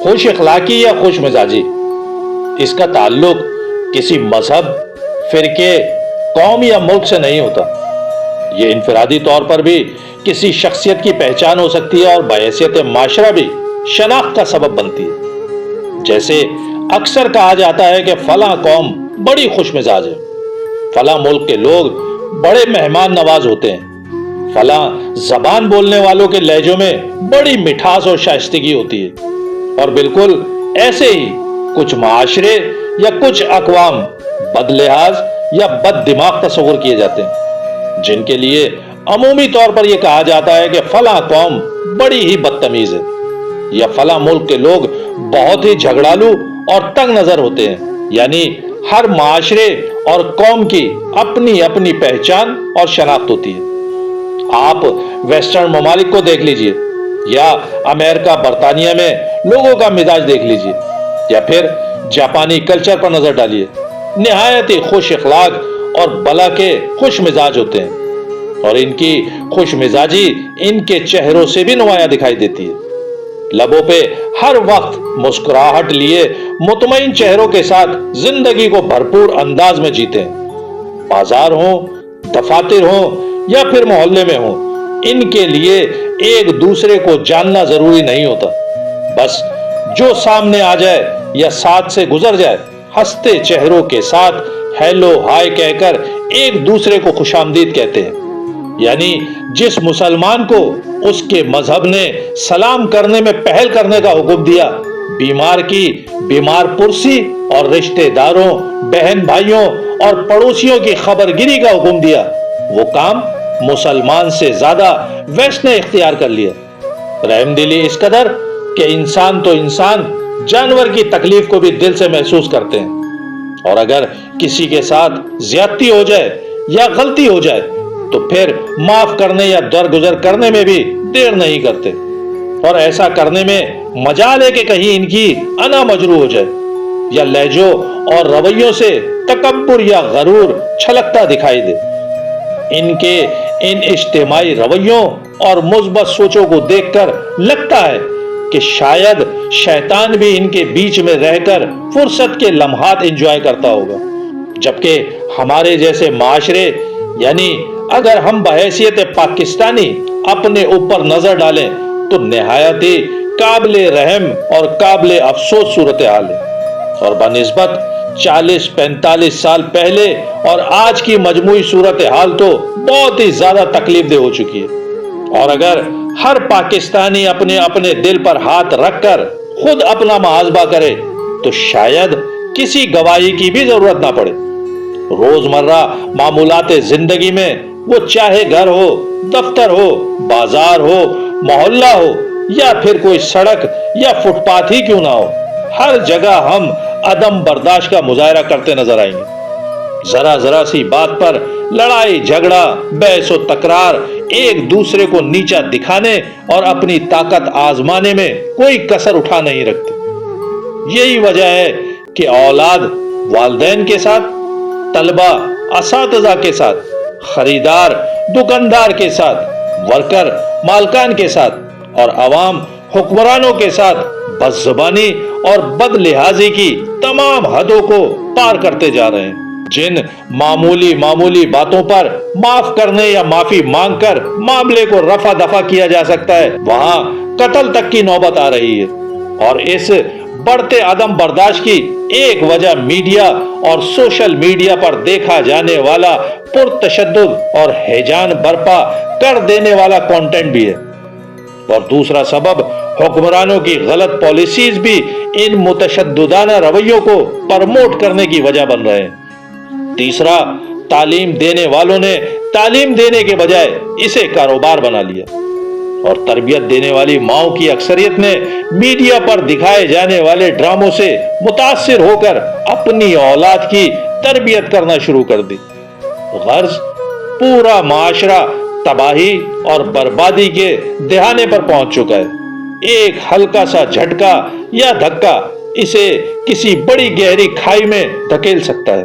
خوش اخلاقی یا خوش مزاجی، اس کا تعلق کسی مذہب، فرقے، قوم یا ملک سے نہیں ہوتا۔ یہ انفرادی طور پر بھی کسی شخصیت کی پہچان ہو سکتی ہے اور بحیثیت معاشرہ بھی شناخت کا سبب بنتی ہے۔ جیسے اکثر کہا جاتا ہے کہ فلاں قوم بڑی خوش مزاج ہے، فلاں ملک کے لوگ بڑے مہمان نواز ہوتے ہیں، فلاں زبان بولنے والوں کے لہجوں میں بڑی مٹھاس اور شائستگی ہوتی ہے۔ اور بالکل ایسے ہی کچھ معاشرے یا کچھ اقوام بد لحاظ یا بد دماغ تصور کیے جاتے ہیں، جن کے لیے عمومی طور پر یہ کہا جاتا ہے کہ فلاں قوم بڑی ہی بدتمیز ہے، یا فلاں ملک کے لوگ بہت ہی جھگڑالو اور تنگ نظر ہوتے ہیں۔ یعنی ہر معاشرے اور قوم کی اپنی اپنی پہچان اور شناخت ہوتی ہے۔ آپ ویسٹرن ممالک کو دیکھ لیجئے، یا امریکہ برطانیہ میں لوگوں کا مزاج دیکھ لیجئے، یا پھر جاپانی کلچر پر نظر ڈالیے، نہایت ہی خوش اخلاق اور بلا کے خوش مزاج ہوتے ہیں، اور ان کی خوش مزاجی ان کے چہروں سے بھی نمایاں دکھائی دیتی ہے۔ لبوں پہ ہر وقت مسکراہٹ لیے مطمئن چہروں کے ساتھ زندگی کو بھرپور انداز میں جیتے ہیں۔ بازار ہوں، دفاتر ہوں یا پھر محلے میں ہوں، ان کے لیے ایک دوسرے کو جاننا ضروری نہیں ہوتا، بس جو سامنے آ جائے یا ساتھ سے گزر جائے، ہنستے چہروں کے ساتھ ہیلو ہائے کہہ کر ایک دوسرے کو خوش آمدید کہتے ہیں۔ یعنی جس مسلمان کو اس کے مذہب نے سلام کرنے میں پہل کرنے کا حکم دیا، بیمار کی بیمار پرسی اور رشتہ داروں، بہن بھائیوں اور پڑوسیوں کی خبر گیری کا حکم دیا، وہ کام مسلمان سے زیادہ ویسٹ نے اختیار کر لیا۔ رحم دلی اس قدر کہ انسان تو انسان جانور کی تکلیف کو بھی دل سے محسوس کرتے ہیں، اور اگر کسی کے ساتھ زیادتی ہو جائے یا غلطی ہو جائے تو پھر معاف کرنے یا درگزر کرنے میں بھی دیر نہیں کرتے، اور ایسا کرنے میں مجال ہے کہ کہیں ان کی انا مجروح ہو جائے، یا لہجوں اور رویوں سے تکبر یا غرور چھلکتا دکھائی دے۔ ان کے ان اجتماعی رویوں اور مثبت سوچوں کو دیکھ کر لگتا ہے کہ شاید شیطان بھی ان کے بیچ میں رہ کر فرصت کے لمحات انجوائے کرتا ہوگا، جبکہ ہمارے جیسے معاشرے، یعنی اگر ہم بحیثیت پاکستانی اپنے اوپر نظر ڈالیں تو نہایت ہی قابل رحم اور قابل افسوس صورتحال ہے، اور بنسبت 40-45 سال پہلے اور آج کی مجموعی صورتحال تو بہت ہی زیادہ تکلیف دہ ہو چکی ہے۔ اور اگر ہر پاکستانی اپنے اپنے دل پر ہاتھ رکھ کر خود اپنا محاسبہ کرے تو شاید کسی گواہی کی بھی ضرورت نہ پڑے۔ روزمرہ معمولات زندگی میں، وہ چاہے گھر ہو، دفتر ہو، بازار ہو، محلہ ہو، یا پھر کوئی سڑک یا فٹ پاتھ ہی کیوں نہ ہو، ہر جگہ ہم عدم برداشت کا مظاہرہ کرتے نظر آئیں گے۔ ذرا ذرا سی بات پر لڑائی جھگڑا، بحث و تکرار، ایک دوسرے کو نیچا دکھانے اور اپنی طاقت آزمانے میں کوئی کسر اٹھا نہیں رکھتے۔ یہی وجہ ہے کہ اولاد والدین کے ساتھ، طلبہ اساتذہ کے ساتھ، خریدار دکاندار کے ساتھ، ورکر مالکان کے ساتھ، اور عوام حکمرانوں کے ساتھ بد زبانی اور بد لحاظی کی تمام حدوں کو پار کرتے جا رہے ہیں۔ جن معمولی باتوں پر معاف کرنے یا معافی مانگ کر معاملے کو رفع دفع کیا جا سکتا ہے، وہاں قتل تک کی نوبت آ رہی ہے۔ اور اس بڑھتے عدم برداشت کی ایک وجہ میڈیا اور سوشل میڈیا پر دیکھا جانے والا پرتشدد اور ہیجان برپا کر دینے والا کانٹینٹ بھی ہے، اور دوسرا سبب حکمرانوں کی غلط پالیسیز بھی ان متشددانہ رویوں کو پرموٹ کرنے کی وجہ بن رہے ہیں۔ تیسرا، تعلیم دینے والوں نے تعلیم دینے کے بجائے اسے کاروبار بنا لیا، اور تربیت دینے والی ماؤں کی اکثریت نے میڈیا پر دکھائے جانے والے ڈراموں سے متاثر ہو کر اپنی اولاد کی تربیت کرنا شروع کر دی۔ غرض پورا معاشرہ تباہی اور بربادی کے دہانے پر پہنچ چکا ہے۔ ایک ہلکا سا جھٹکا یا دھکا اسے کسی بڑی گہری کھائی میں دھکیل سکتا ہے۔